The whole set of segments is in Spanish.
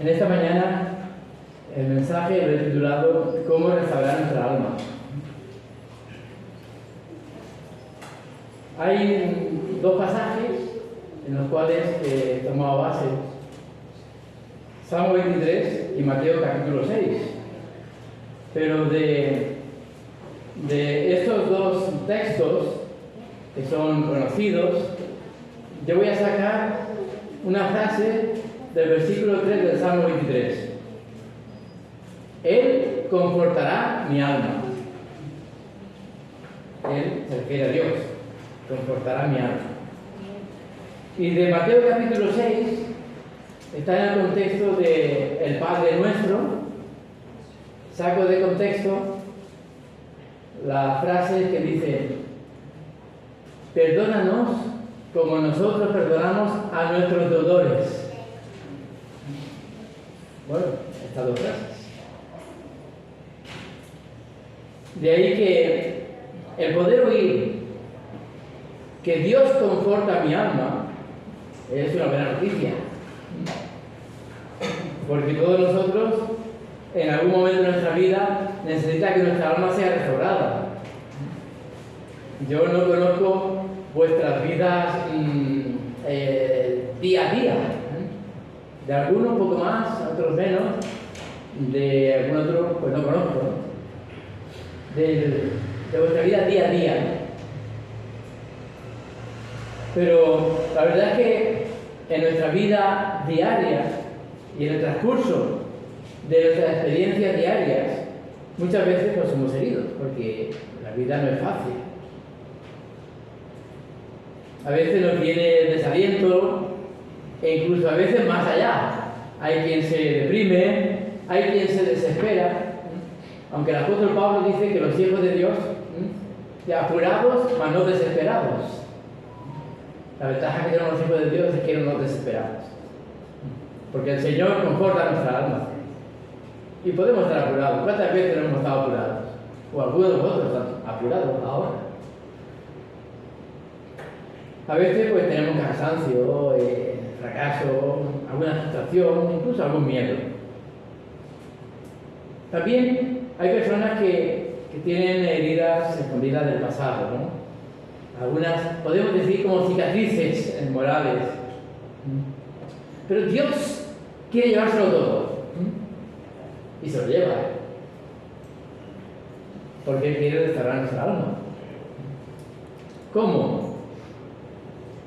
En esta mañana el mensaje lo he titulado ¿Cómo restaurar nuestra alma? Hay dos pasajes en los cuales he tomado base: Salmo 23 y Mateo capítulo 6. Pero de estos dos textos, que son conocidos, yo voy a sacar una frase del versículo 3 del Salmo 23. Él confortará mi alma. Él se refiere a Dios. Confortará mi alma. Y de Mateo capítulo 6 está en el contexto de el Padre Nuestro. Saco de contexto la frase que dice: perdónanos como nosotros perdonamos a nuestros deudores. Bueno, estas dos frases. De ahí que el poder oír que Dios conforta mi alma es una buena noticia. Porque todos nosotros, en algún momento de nuestra vida, necesitamos que nuestra alma sea restaurada. Yo no conozco vuestras vidas día a día. De algunos un poco más, otros menos. De algún otro, pues no conozco. De vuestra vida día a día. Pero la verdad es que en nuestra vida diaria y en el transcurso de nuestras experiencias diarias, muchas veces nos hemos herido, porque la vida no es fácil. A veces nos viene desaliento e incluso a veces más allá. Hay quien se deprime, hay quien se desespera, aunque el apóstol Pablo dice que los hijos de Dios, apurados, mas no desesperados. La ventaja que tenemos los hijos de Dios es que no nos desesperamos, porque el Señor conforta nuestra alma. Y podemos estar apurados. ¿Cuántas veces no hemos estado apurados? O algunos de vosotros están apurados ahora. A veces pues tenemos cansancio, fracaso, alguna frustración, incluso algún miedo. También hay personas que tienen heridas escondidas del pasado, ¿no? Algunas, podemos decir, como cicatrices morales. Pero Dios quiere llevárselo todo. Y se lo lleva. Porque Él quiere restaurar nuestra alma. ¿Cómo?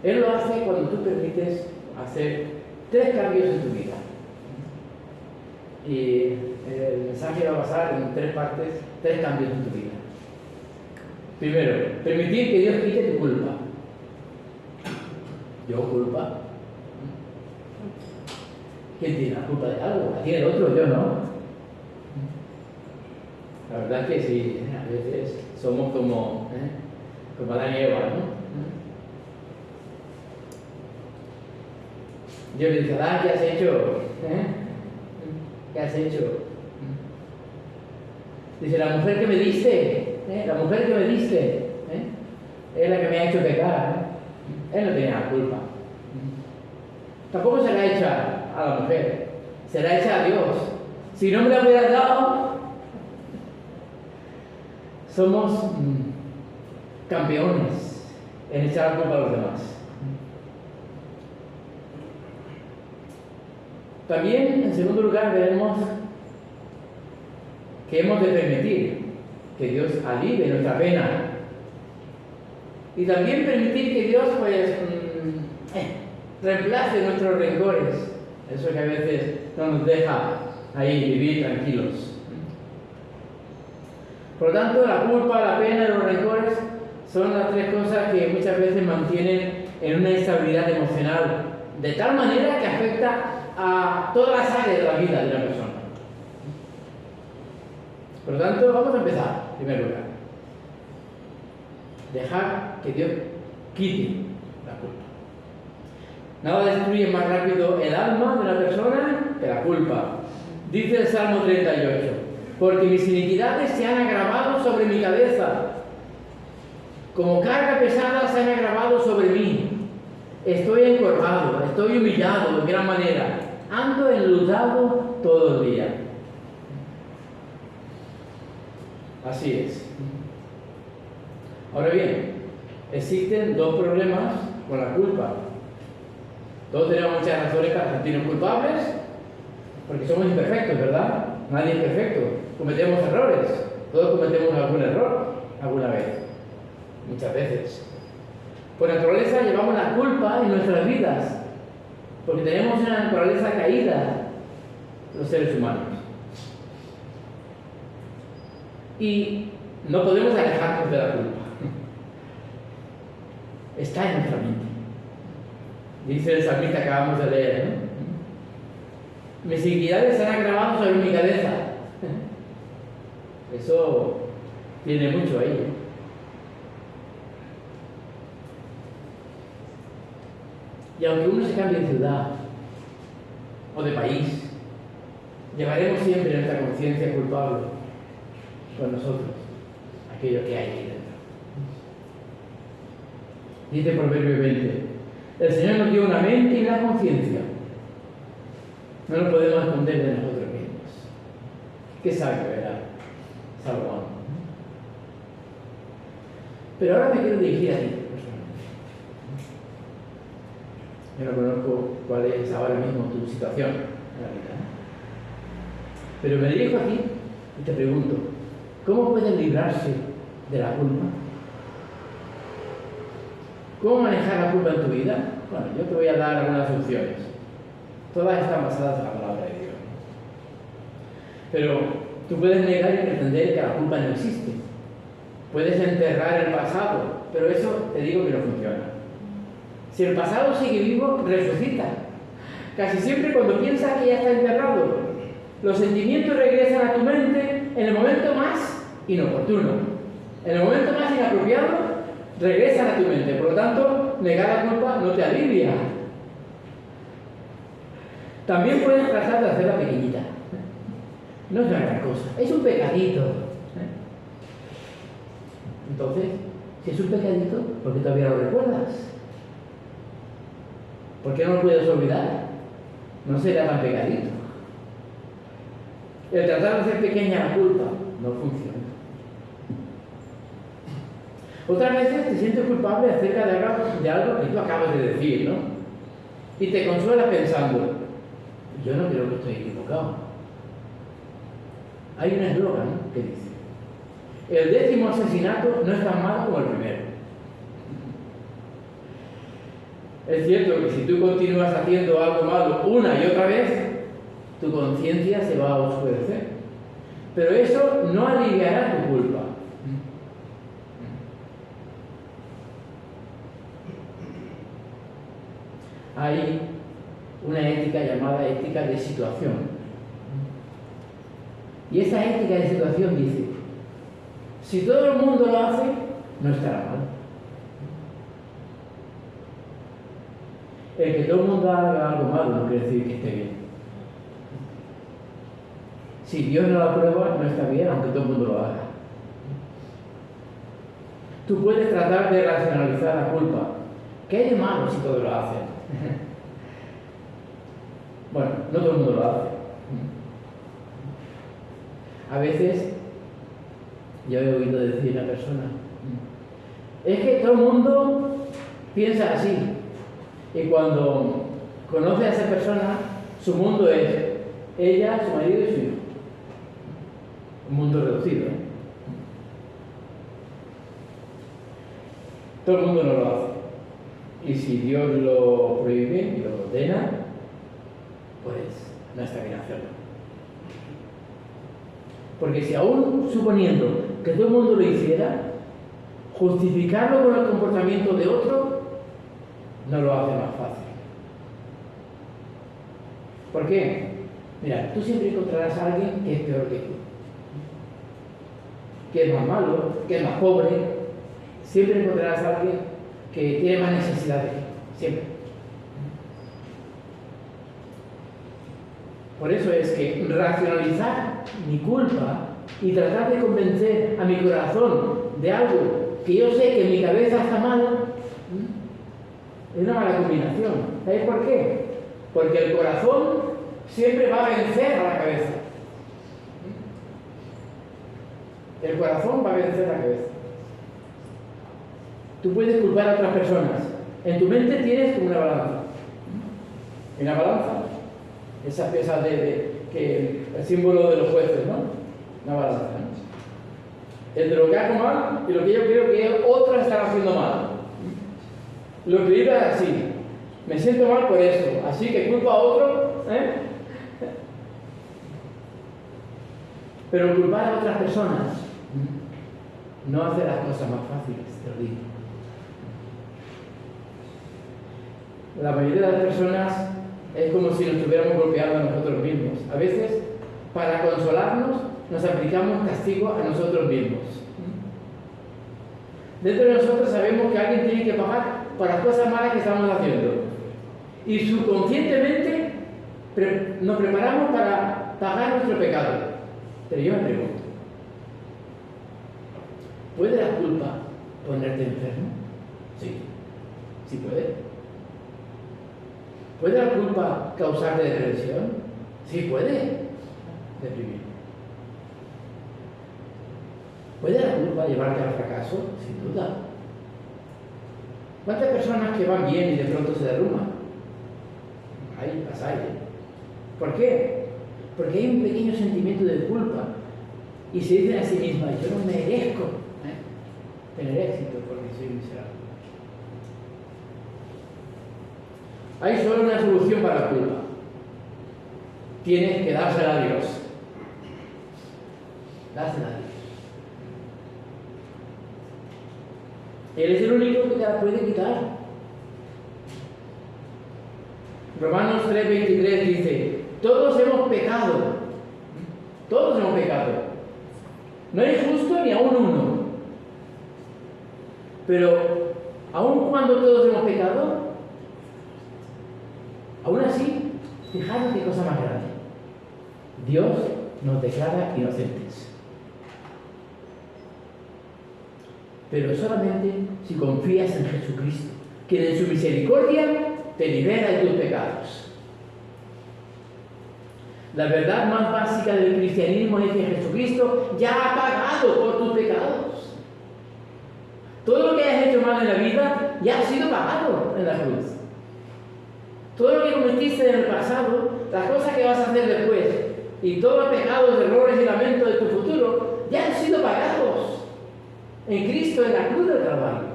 Él lo hace cuando tú permites hacer 3 cambios en tu vida. Y el mensaje va a basar en 3 partes, 3 cambios en tu vida. Primero, permitir que Dios quite tu culpa. ¿Yo culpa? ¿Quién tiene la culpa de algo? ¿La tiene el otro? Yo no. La verdad es que sí, a veces somos como Adán y Eva, ¿no? Dios le dice: Adán, ¿qué has hecho? ¿Qué has hecho? Dice: la mujer que me diste, la mujer que me diste, es la que me ha hecho pecar. Él no tenía la culpa. Tampoco se la echa a la mujer, se la echa a Dios. Si no me la hubieras dado, somos campeones en echar la culpa a los demás. También, en segundo lugar, veremos que hemos de permitir que Dios alivie nuestra pena. Y también permitir que Dios, reemplace nuestros rencores. Eso que a veces no nos deja ahí vivir tranquilos. Por lo tanto, la culpa, la pena y los rencores son las 3 cosas que muchas veces mantienen en una instabilidad emocional, de tal manera que afecta a todas las áreas de la vida de una persona. Por lo tanto, vamos a empezar, en primer lugar. Dejar que Dios quite la culpa. Nada destruye más rápido el alma de una persona que la culpa. Dice el Salmo 38: porque mis iniquidades se han agravado sobre mi cabeza, como carga pesada se han agravado sobre mí. Estoy encorvado, estoy humillado de gran manera. ando enlutado todo el día. Así es. Ahora bien, existen dos problemas con la culpa. Todos tenemos muchas razones para sentirnos culpables, porque somos imperfectos, ¿verdad? Nadie es perfecto. Cometemos errores. Todos cometemos algún error alguna vez. Muchas veces. Por naturaleza llevamos la culpa en nuestras vidas, porque tenemos una naturaleza caída, los seres humanos. Y no podemos alejarnos de la culpa. Está en nuestra mente. Dice el salmista que acabamos de leer, ¿no? Mis iniquidades se han grabado sobre mi cabeza. Eso tiene mucho ahí, ¿eh? Y aunque uno se cambie de ciudad o de país, llevaremos siempre nuestra conciencia culpable con nosotros, aquello que hay ahí dentro. Dice Proverbio 20, el Señor nos dio una mente y una conciencia. No nos podemos esconder de nosotros mismos. Qué sabio era Salomón. Pero ahora me quiero dirigir a ti. Yo no conozco cuál es ahora mismo tu situación en la vida, ¿eh? Pero me dirijo a ti y te pregunto, ¿cómo puedes librarse de la culpa? ¿Cómo manejar la culpa en tu vida? Bueno, yo te voy a dar algunas opciones. Todas están basadas en la palabra de Dios. Pero tú puedes negar y pretender que la culpa no existe. Puedes enterrar el pasado, pero eso te digo que no funciona. Si el pasado sigue vivo, resucita. Casi siempre cuando piensas que ya está enterrado, los sentimientos regresan a tu mente en el momento más inoportuno. En el momento más inapropiado, regresan a tu mente. Por lo tanto, negar la culpa no te alivia. También puedes tratar de hacerla pequeñita. No es una gran cosa, es un pecadito. Entonces, si es un pecadito, ¿por qué todavía lo recuerdas? ¿Por qué no lo puedes olvidar? No será tan pegadito. El tratar de hacer pequeña la culpa no funciona. Otras veces te sientes culpable acerca de algo que tú acabas de decir, ¿no? Y te consuelas pensando, yo no creo que estoy equivocado. Hay un eslogan que dice, el 10º asesinato no es tan malo como el primero. Es cierto que si tú continúas haciendo algo malo una y otra vez, tu conciencia se va a oscurecer. Pero eso no aliviará tu culpa. Hay una ética llamada ética de situación. Y esa ética de situación dice, si todo el mundo lo hace, no estará mal. El que todo el mundo haga algo malo no quiere decir que esté bien. Si Dios no lo aprueba, no está bien, aunque todo el mundo lo haga. Tú puedes tratar de racionalizar la culpa. ¿Qué hay de malo si todos lo hacen? Bueno, no todo el mundo lo hace. A veces, yo he oído decir a una persona, es que todo el mundo piensa así. Y cuando conoce a esa persona, su mundo es ella, su marido y su hijo. Un mundo reducido, ¿eh? Todo el mundo no lo hace. Y si Dios lo prohíbe y lo ordena, pues no está bien hacerlo. Porque si aún suponiendo que todo el mundo lo hiciera, justificarlo con el comportamiento de otro no lo hace más fácil. ¿Por qué? Mira, tú siempre encontrarás a alguien que es peor que tú, que es más malo, que es más pobre. Siempre encontrarás a alguien que tiene más necesidad de ti, siempre. Por eso es que racionalizar mi culpa y tratar de convencer a mi corazón de algo que yo sé que en mi cabeza está mal, es una mala combinación. ¿Sabéis por qué? Porque el corazón siempre va a vencer a la cabeza. El corazón va a vencer a la cabeza. Tú puedes culpar a otras personas. En tu mente tienes como una balanza. En la balanza, esa pieza que el símbolo de los jueces, ¿no? Una balanza, ¿no? Entre lo que hago mal y lo que yo creo que otros están haciendo mal. Lo equilibra es así. Me siento mal por esto, así que culpo a otro, ¿eh? Pero culpar a otras personas no hace las cosas más fáciles, te lo digo. La mayoría de las personas es como si nos estuviéramos golpeando a nosotros mismos. A veces, para consolarnos, nos aplicamos castigo a nosotros mismos. Dentro de nosotros sabemos que alguien tiene que pagar por las cosas malas que estamos haciendo. Y subconscientemente nos preparamos para pagar nuestro pecado. Pero yo me pregunto, ¿puede la culpa ponerte enfermo? Sí, sí puede. ¿Puede la culpa causarte depresión? Sí puede deprimir. ¿Puede la culpa llevarte al fracaso? Sin duda. ¿Cuántas personas que van bien y de pronto se derrumban? Las hay. ¿Por qué? Porque hay un pequeño sentimiento de culpa y se dicen a sí mismas, yo no merezco tener éxito porque soy miserable. Hay solo una solución para la culpa. Tienes que dársela a Dios. Dásela a Dios. Él es el único que te la puede quitar. Romanos 3:23 dice, todos hemos pecado. Todos hemos pecado. No hay justo ni aún uno. Pero, aun cuando todos hemos pecado, aún así, fijaros qué cosa más grande. Dios nos declara inocentes. Pero solamente si confías en Jesucristo, que en su misericordia te libera de tus pecados. La verdad más básica del cristianismo es que Jesucristo ya ha pagado por tus pecados. Todo lo que hayas hecho mal en la vida ya ha sido pagado en la cruz. Todo lo que cometiste en el pasado, las cosas que vas a hacer después, y todos los pecados, errores y lamentos de tu futuro, ya han sido pagados en Cristo en la cruz del Calvario.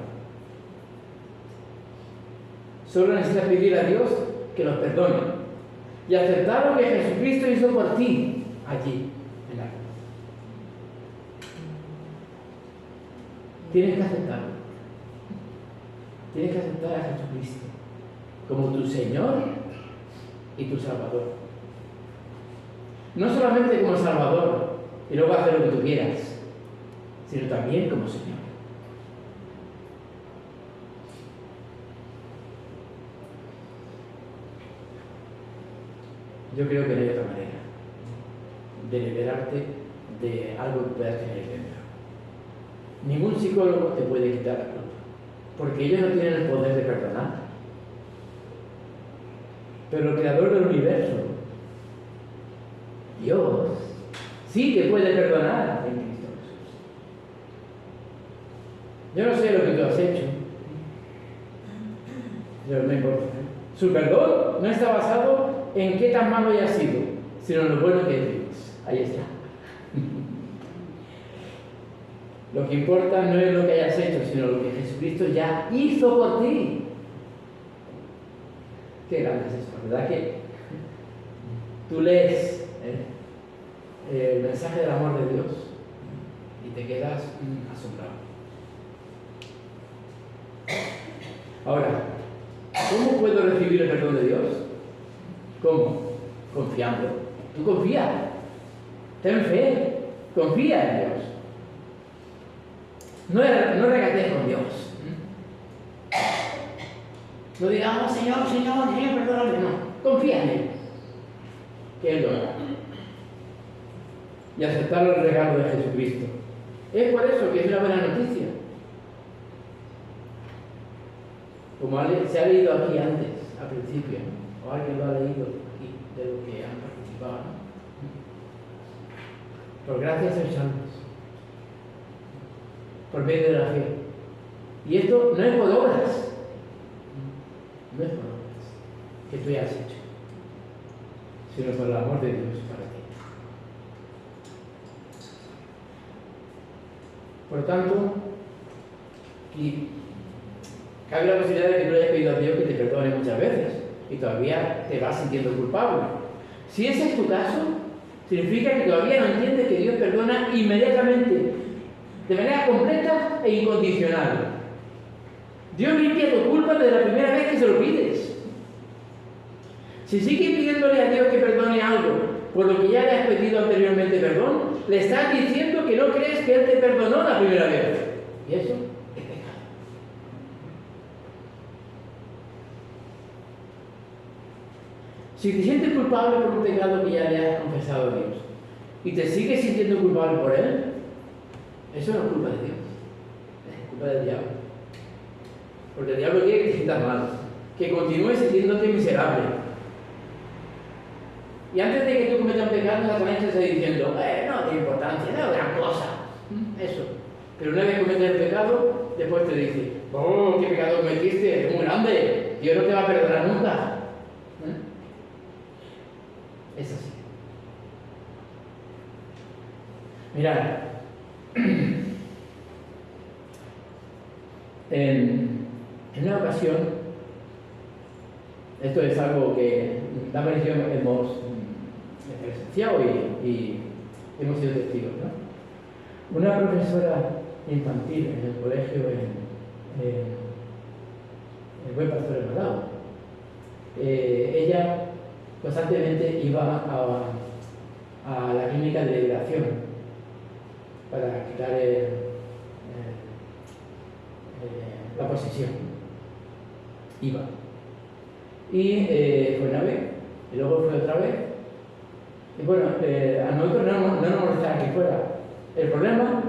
Solo necesitas pedir a Dios que los perdone y aceptar lo que Jesucristo hizo por ti allí en la cruz. Tienes que aceptarlo. Tienes que aceptar a Jesucristo como tu Señor y tu Salvador. No solamente como Salvador y luego hacer lo que tú quieras, sino también como Señor. Yo creo que no hay otra manera de liberarte de algo que puedas tener dentro. Ningún psicólogo te puede quitar la culpa, porque ellos no tienen el poder de perdonar. Pero el creador del universo, Dios, sí te puede perdonar en Cristo Jesús. Yo no sé lo que tú has hecho, pero no importa. Su perdón no está basado en qué tan malo hayas sido, sino en lo bueno que es Dios. Ahí está. Lo que importa no es lo que hayas hecho, sino lo que Jesucristo ya hizo por ti. Qué grande es esto, ¿verdad? Que tú lees el mensaje del amor de Dios y te quedas asombrado. Ahora, ¿cómo puedo recibir el perdón de Dios? ¿Cómo? Confiando. Tú confía. Ten fe. Confía en Dios. No regatees con Dios. No digamos, Señor, perdóname. No. Confía en Él. Que Él lo hará. Y aceptar el regalo de Jesucristo. Es por eso que es una buena noticia. Como se ha leído aquí antes, al principio. o alguien lo ha leído aquí, de lo que han participado, ¿no? Por gracia sois salvos, por medio de la fe. Y esto no es por obras, no es por obras que tú hayas hecho, sino por el amor de Dios para ti. Por lo tanto, y cabe la posibilidad de que tú le hayas pedido a Dios que te perdone muchas veces y todavía te vas sintiendo culpable. Si ese es tu caso, significa que todavía no entiendes que Dios perdona inmediatamente, de manera completa e incondicional. Dios limpia tu culpa desde la primera vez que se lo pides. Si sigues pidiéndole a Dios que perdone algo por lo que ya le has pedido anteriormente perdón, le estás diciendo que no crees que Él te perdonó la primera vez. Y eso es pecado. Si te sientes culpable por un pecado que ya le has confesado a Dios y te sigues sintiendo culpable por él, eso no es culpa de Dios, es culpa del diablo. Porque el diablo quiere que te sientas mal, que continúes sintiéndote miserable. Y antes de que tú cometas un pecado, Satanás te está diciendo, no tiene importancia, no es gran cosa. Eso. Pero una vez cometes el pecado, después te dice, oh, qué pecado cometiste, es muy grande, Dios no te va a perdonar nunca. Es así. Mirad, en una ocasión, esto es algo que la aparición hemos presenciado y hemos sido testigos, ¿no? Una profesora infantil en el colegio el Buen Pastor de Malao, ella constantemente iba a la clínica de liberación para quitar la posesión. Iba. Y fue una vez, y luego fue otra vez. Y bueno, a nosotros no nos molestaba que fuera. El problema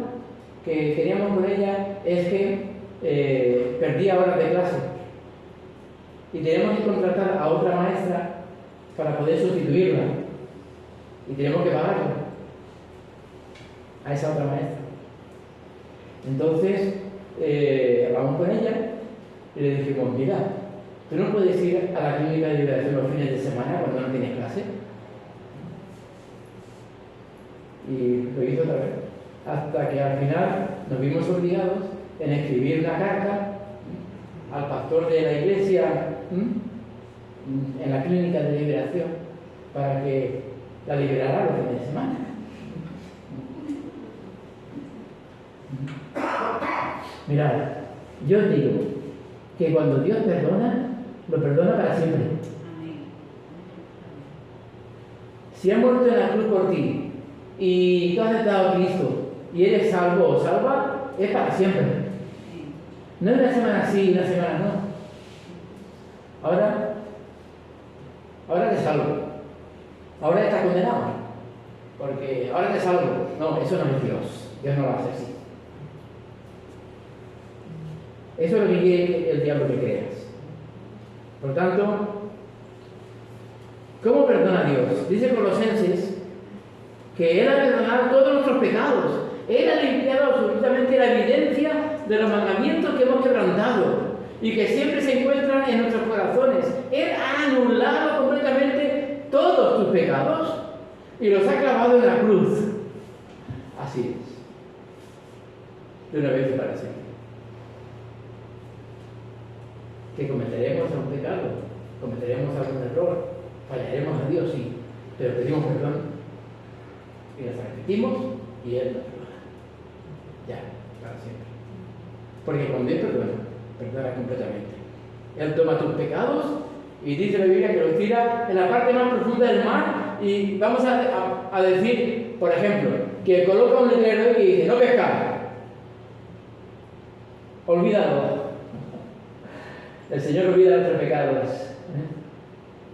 que teníamos con ella es que perdía horas de clase. Y teníamos que contratar a otra maestra para poder sustituirla. Y tenemos que pagarla a esa otra maestra. Entonces, hablamos con ella y le dijimos, mira, tú no puedes ir a la clínica de liberación los fines de semana cuando no tienes clase. Y lo hizo otra vez. Hasta que al final nos vimos obligados en escribir una carta al pastor de la iglesia en la clínica de liberación para que la liberara los fines de semana. Mirad, yo os digo que cuando Dios perdona, lo perdona para siempre. Si ha muerto en la cruz por ti y tú has aceptado a Cristo y eres salvo o salva, es para siempre. No es una semana sí y una semana no. Ahora te salvo. Ahora estás condenado. Porque ahora te salvo. No, eso no es Dios. Dios no lo hace así. Eso es lo que quiere el diablo que creas. Por tanto, ¿cómo perdona Dios? Dice Colosenses que Él ha perdonado todos nuestros pecados. Él ha limpiado absolutamente la evidencia de los mandamientos que hemos quebrantado y que siempre se encuentran en nuestros corazones. Él ha anulado completamente todos tus pecados y los ha clavado en la cruz. Así es. De una vez y para siempre. Que cometeremos algún pecado, cometeremos algún error, fallaremos a Dios, sí, pero pedimos perdón y nos arrepentimos y Él nos perdona. Ya, para siempre. Porque cuando Dios perdona completamente. Él toma tus pecados y dice la Biblia que los tira en la parte más profunda del mar y vamos a decir, por ejemplo, que coloca un letrero y dice, no pescar. Olvídalo. El Señor olvida nuestros pecados,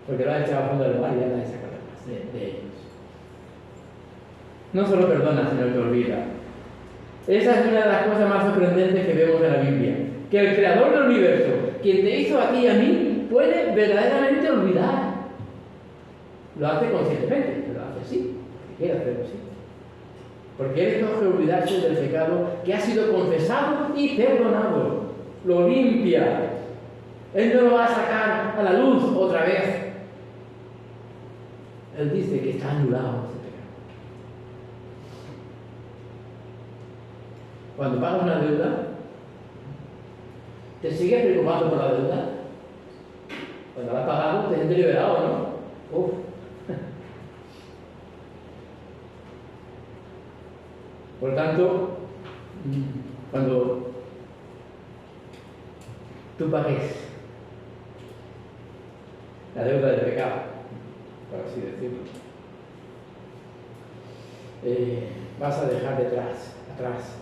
porque lo ha echado a fondo del mar y ya nadie se acuerda más de ellos. No solo perdona, sino que olvida. Esa es una de las cosas más sorprendentes que vemos en la Biblia. Que el Creador del universo, quien te hizo a ti y a mí, puede verdaderamente olvidar. lo hace conscientemente, pero lo hace así, porque quiere hacerlo así. Porque él escoge olvidarse del pecado que ha sido confesado y perdonado. Lo limpia. Él no lo va a sacar a la luz otra vez. Él dice que está anulado ese pecado. Cuando pagas una deuda, ¿te sigues preocupando por la deuda? Cuando la has pagado, te sientes liberado, ¿no? Uf. Por tanto, cuando tú pagues la deuda del pecado, por así decirlo, vas a dejar atrás.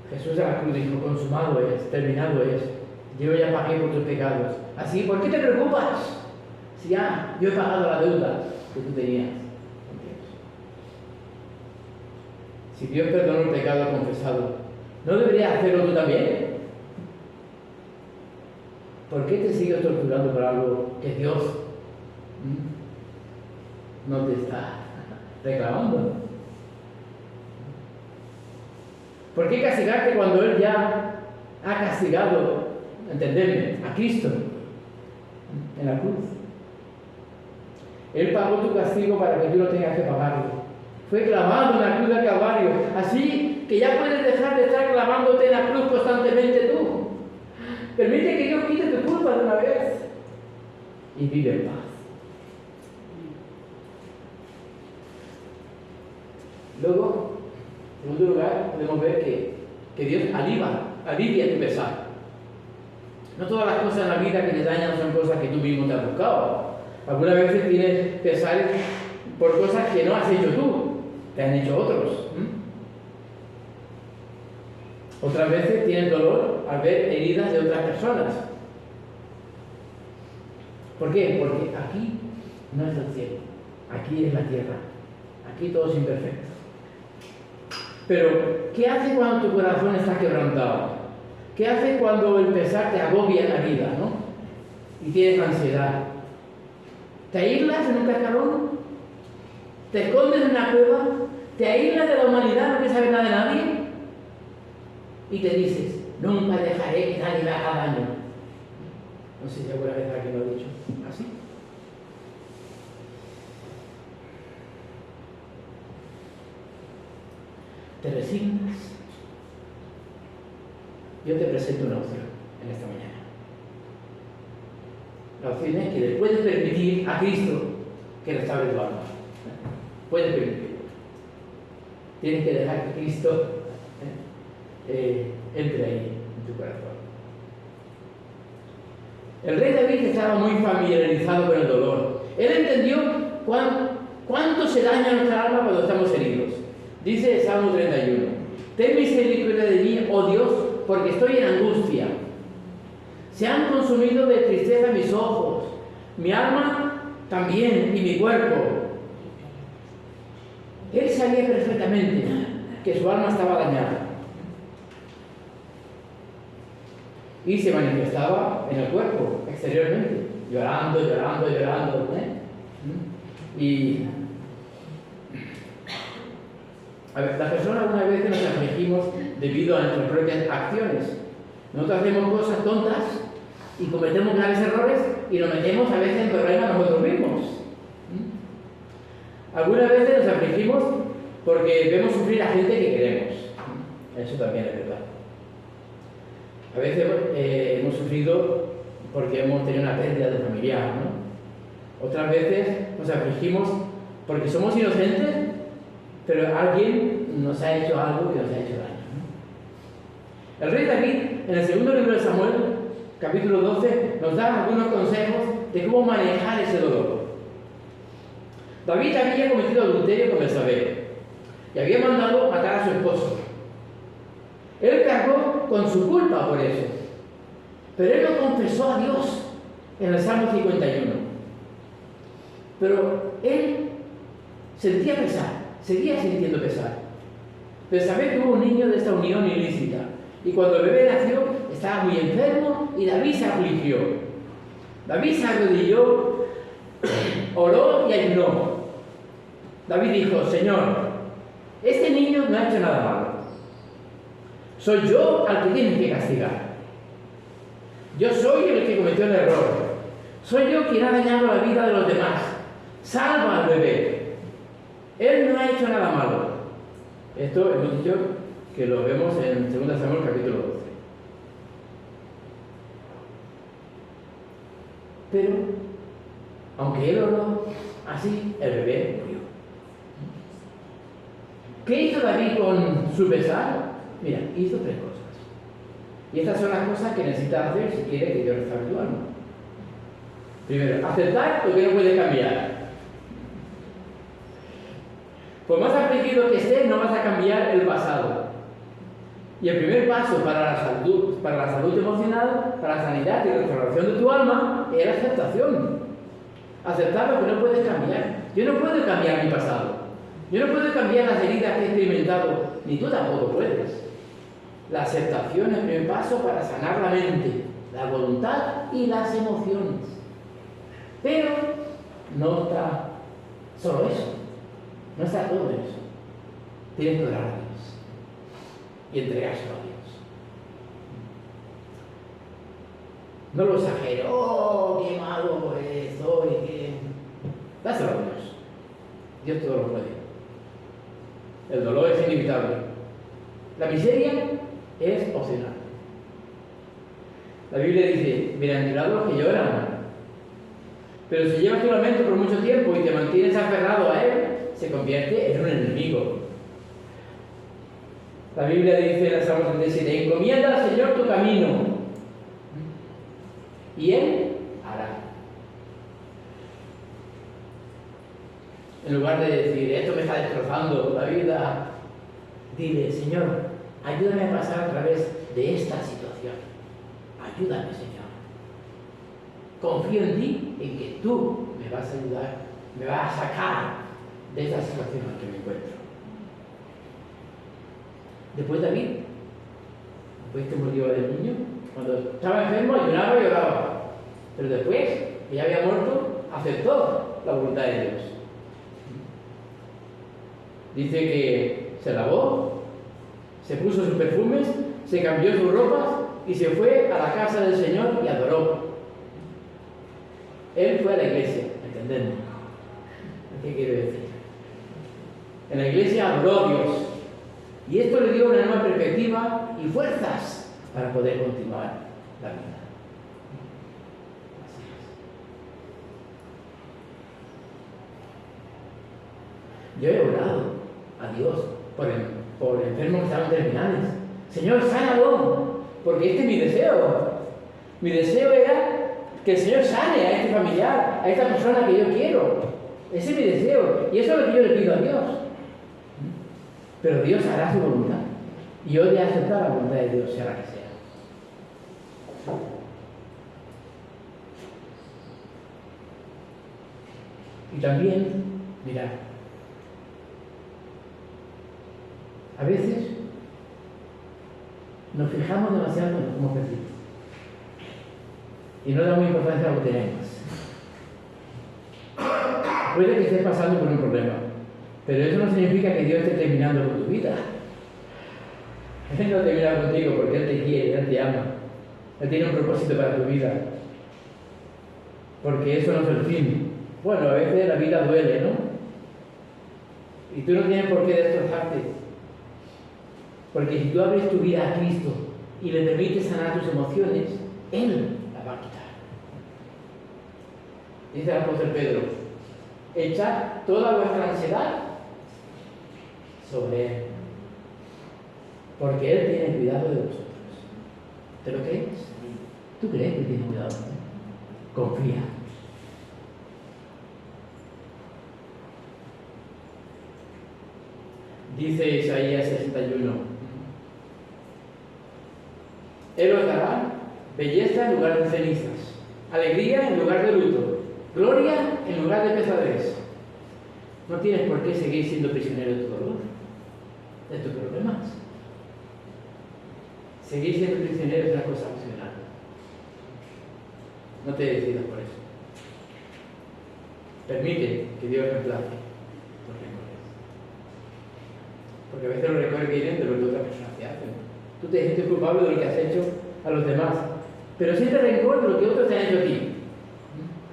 Jesús a la cruz dijo: consumado es, terminado es, yo ya pagué por tus pecados. Así, ¿por qué te preocupas? Si ya yo he pagado la deuda que tú tenías. Si Dios perdonó el pecado confesado, ¿no deberías hacerlo tú también? ¿Por qué te sigues torturando por algo que Dios no te está reclamando? ¿Por qué castigarte cuando Él ya ha castigado, entendedme, a Cristo en la cruz? Él pagó tu castigo para que tú no tengas que pagarlo. Fue clavado en la cruz del Calvario. Así que ya puedes dejar de estar clavándote en la cruz constantemente tú. Permite que Dios quite tu culpa de una vez y vive en paz. Luego, en segundo lugar, podemos ver que Dios alivia tu pesar. No todas las cosas en la vida que te dañan son cosas que tú mismo te has buscado. Algunas veces tienes pesar por cosas que no has hecho tú, te han hecho otros. Otras veces tienes dolor al ver heridas de otras personas. ¿Por qué? Porque aquí no es el cielo, aquí es la tierra, aquí todo es imperfecto. Pero, ¿qué hace cuando tu corazón está quebrantado? ¿Qué hace cuando el pesar te agobia en la vida, ¿no? Y tienes ansiedad? ¿Te aíslas en un cascarón? ¿Te escondes en una cueva? ¿Te aíslas de la humanidad, no quieres saber nada de nadie? Y te dices: nunca dejaré que nadie me haga daño. No sé si alguna vez alguien lo ha dicho así. ¿Te resignas? Yo te presento una opción en esta mañana. La opción es que le puedes permitir a Cristo que restaure tu alma. Puedes permitirlo. Tienes que dejar que Cristo entre ahí en tu corazón. El rey David estaba muy familiarizado con el dolor. Él entendió cuánto se daña nuestra alma cuando estamos heridos. Dice el Salmo 31: ten misericordia de mí, oh Dios, porque estoy en angustia. Se han consumido de tristeza mis ojos, mi alma también y mi cuerpo. Él sabía perfectamente que su alma estaba dañada. Y se manifestaba en el cuerpo, exteriormente, llorando. Y a ver, las personas algunas veces nos afligimos debido a nuestras propias acciones. Nosotros hacemos cosas tontas y cometemos graves errores y nos metemos a veces en problemas nosotros mismos. Algunas veces nos afligimos porque vemos sufrir a gente que queremos. Eso también es verdad. A veces hemos sufrido porque hemos tenido una pérdida de familiar, ¿no? Otras veces nos afligimos porque somos inocentes, pero alguien nos ha hecho algo que nos ha hecho daño, ¿no? El rey David, en el segundo libro de Samuel, capítulo 12, nos da algunos consejos de cómo manejar ese dolor. David había cometido adulterio con Betsabé y había mandado matar a su esposo. Él cargó con su culpa por eso, pero él lo confesó a Dios en el Salmo 51. Pero él sentía pesar, seguía sintiendo pesar. Betsabé tuvo un niño de esta unión ilícita, y cuando el bebé nació estaba muy enfermo y David se afligió. David se arrodilló oró y ayunó. David dijo: Señor, este niño no ha hecho nada malo. Soy yo al que tienes que castigar. Yo soy el que cometió el error. Soy yo quien ha dañado la vida de los demás. Salva al bebé. Él no ha hecho nada malo. Esto hemos dicho que lo vemos en 2 Samuel capítulo 12. Pero, aunque él oró así, el bebé murió. ¿Qué hizo David con su pesar? Mira, hizo 3 cosas. Y estas son las cosas que necesitas hacer si quieres que Dios restaure tu alma. Primero, aceptar lo que no puedes cambiar. Por más afligido que estés, no vas a cambiar el pasado. Y el primer paso para la salud emocional, para la sanidad y la restauración de tu alma, es la aceptación. Aceptar lo que no puedes cambiar. Yo no puedo cambiar mi pasado. Yo no puedo cambiar las heridas que he experimentado. Ni tú tampoco puedes. La aceptación es el primer paso para sanar la mente, la voluntad y las emociones. Pero no está solo eso. No está todo eso. Tienes que orar a Dios y entregárselo a Dios. No lo exagero. ¡Oh, qué malo estoy! Dáselo a Dios. Dios todo lo puede. El dolor es inevitable. La miseria es opcional. La Biblia dice: bienaventurados los que lloran. Pero si llevas tu lamento por mucho tiempo y te mantienes aferrado a él, se convierte en un enemigo. La Biblia dice en el Salmo 37: encomienda al Señor tu camino y Él hará. En lugar de decir: esto me está destrozando la vida, dile: Señor, ayúdame a pasar a través de esta situación. Ayúdame, Señor. Confío en ti, en que tú me vas a ayudar, me vas a sacar de esta situación en la que me encuentro. Después David, después que murió el niño, cuando estaba enfermo ayunaba y oraba. Pero después, que ya había muerto, aceptó la voluntad de Dios. Dice que se lavó, se puso sus perfumes, se cambió sus ropas y se fue a la casa del Señor y adoró. Él fue a la iglesia, ¿entendemos? ¿Qué quiero decir? En la iglesia adoró a Dios. Y esto le dio una nueva perspectiva y fuerzas para poder continuar la vida. Así es. Yo he orado a Dios por enfermos que estaban terminales. Señor, sánalo, porque este es mi deseo. Mi deseo era que el Señor sane a este familiar, a esta persona que yo quiero. Ese es mi deseo. Y eso es lo que yo le pido a Dios. Pero Dios hará su voluntad. Y yo he de aceptar la voluntad de Dios, sea la que sea. Y también, mirad, a veces nos fijamos demasiado en lo que hemos perdido y no damos importancia a lo que tenemos. Puede que estés pasando por un problema, pero eso no significa que Dios esté terminando con tu vida. Él no termina contigo porque Él te quiere, Él te ama. Él tiene un propósito para tu vida. Porque eso no es el fin. Bueno, a veces la vida duele, ¿no? Y tú no tienes por qué destrozarte. Porque si tú abres tu vida a Cristo y le permites sanar tus emociones, Él la va a quitar. Dice el apóstol Pedro: echad toda vuestra ansiedad sobre Él, porque Él tiene cuidado de vosotros. ¿Te lo crees? ¿Tú crees que tiene cuidado de ti? Confía. Dice Isaías 61: Él os dará belleza en lugar de cenizas, alegría en lugar de luto, gloria en lugar de pesadez. No tienes por qué seguir siendo prisionero de tu dolor, de tus problemas. Seguir siendo prisionero es una cosa opcional. No te decidas por eso. Permite que Dios reemplace los rencores. Porque a veces los rencores vienen de lo que otra persona te hace. Tú te sientes culpable de lo que has hecho a los demás, pero sientes rencor de lo que otros te han hecho a ti.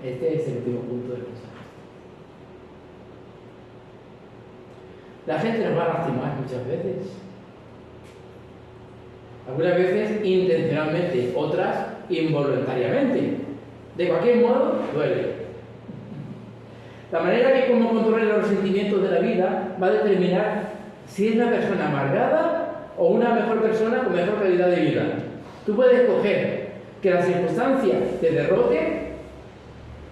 Este es el último punto del mensaje. La gente nos va a lastimar muchas veces. Algunas veces intencionalmente, otras involuntariamente. De cualquier modo, duele. La manera que como controla los sentimientos de la vida va a determinar si es una persona amargada o una mejor persona con mejor calidad de vida. Tú puedes escoger que la circunstancia te derrote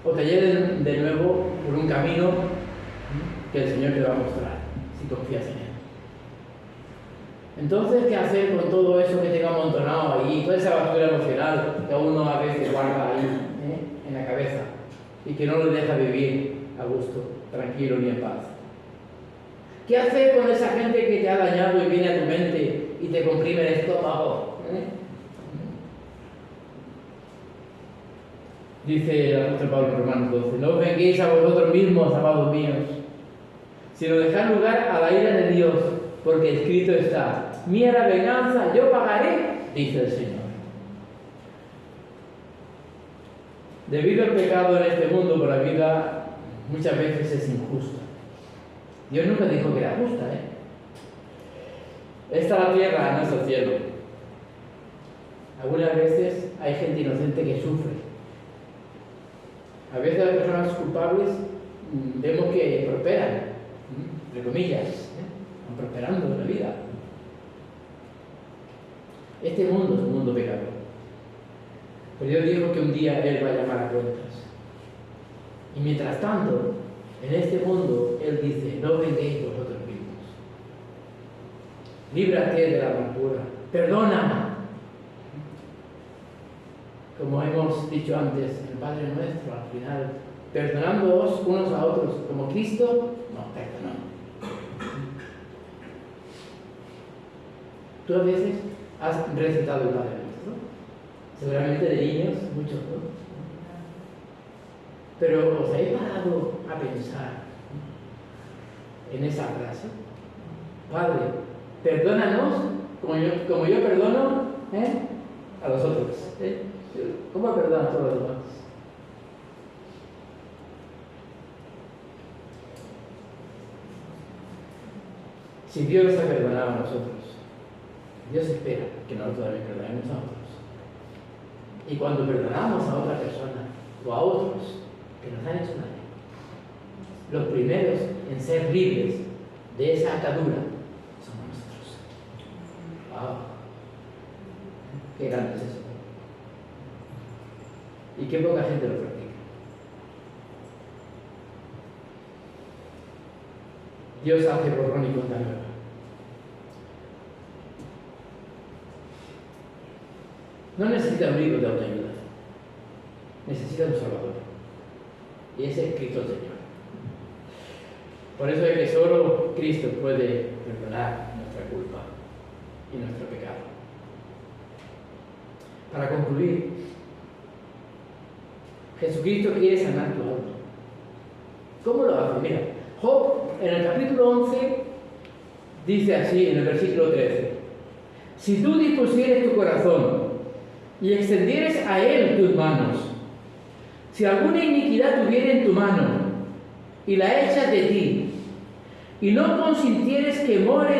o te lleve de nuevo por un camino que el Señor te va a mostrar, si confías en Él. Entonces, ¿qué hacer con todo eso que tengo amontonado ahí, toda esa basura emocional que uno a veces guarda ahí, en la cabeza y que no lo deja vivir a gusto, tranquilo ni en paz? ¿Qué hacer con esa gente que te ha dañado y viene a tu mente y te comprime el estómago? Dice el apóstol Pablo en Romanos 12: no os venguéis a vosotros mismos, amados míos, sino dejad lugar a la ira de Dios, porque escrito está: mía la venganza, yo pagaré, dice el Señor. Debido al pecado en este mundo, por la vida muchas veces es injusta. Dios nunca dijo que era justa, Esta es la tierra, no es el cielo. Algunas veces hay gente inocente que sufre. A veces las personas culpables vemos que prosperan, entre comillas, van prosperando en la vida. Este mundo es un mundo pecador. Pero Dios dijo que un día Él va a llamar a cuentas. Y mientras tanto, en este mundo, Él dice: no venguéis vosotros mismos. Líbrate de la amargura. Perdóname. Como hemos dicho antes, el Padre Nuestro, al final, perdonándoos unos a otros, como Cristo nos perdonó. Tú a veces has recitado el Padre Nuestro, seguramente de niños, muchos, ¿no? Pero ¿os habéis parado a pensar en esa frase? Padre, perdónanos como yo perdono a los otros. ¿Cómo perdonas a todos los demás? Si Dios nos ha perdonado a nosotros, Dios espera que nosotros también perdonemos a otros. Y cuando perdonamos a otra persona o a otros que nos han hecho daño, los primeros en ser libres de esa atadura somos nosotros. ¡Wow! ¡Qué grande es eso! Y qué poca gente lo practica. Dios hace borrón y cuenta nueva. No necesita un libro de autoayuda, necesita un Salvador. Y ese es Cristo el Señor. Por eso es que solo Cristo puede perdonar nuestra culpa y nuestro pecado. Para concluir, Jesucristo quiere sanar tu alma. ¿Cómo lo hace? Mira, Job en el capítulo 11 dice así en el versículo 13: si tú dispusieres tu corazón y extendieres a él tus manos, si alguna iniquidad tuviera en tu mano y la echas de ti, y no consintieres que more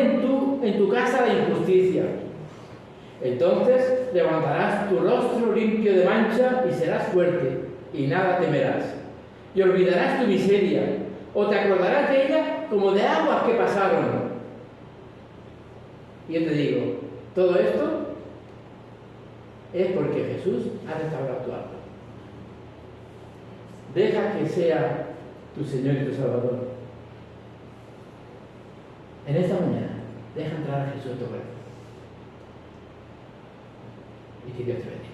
en tu casa la injusticia, entonces levantarás tu rostro limpio de mancha y serás fuerte, y nada temerás, y olvidarás tu miseria, o te acordarás de ella como de aguas que pasaron. Y yo te digo, todo esto es porque Jesús ha restaurado tu alma. Deja que sea tu Señor y tu Salvador. En esta mañana, deja entrar a Jesús en tu corazón. Y que Dios te bendiga.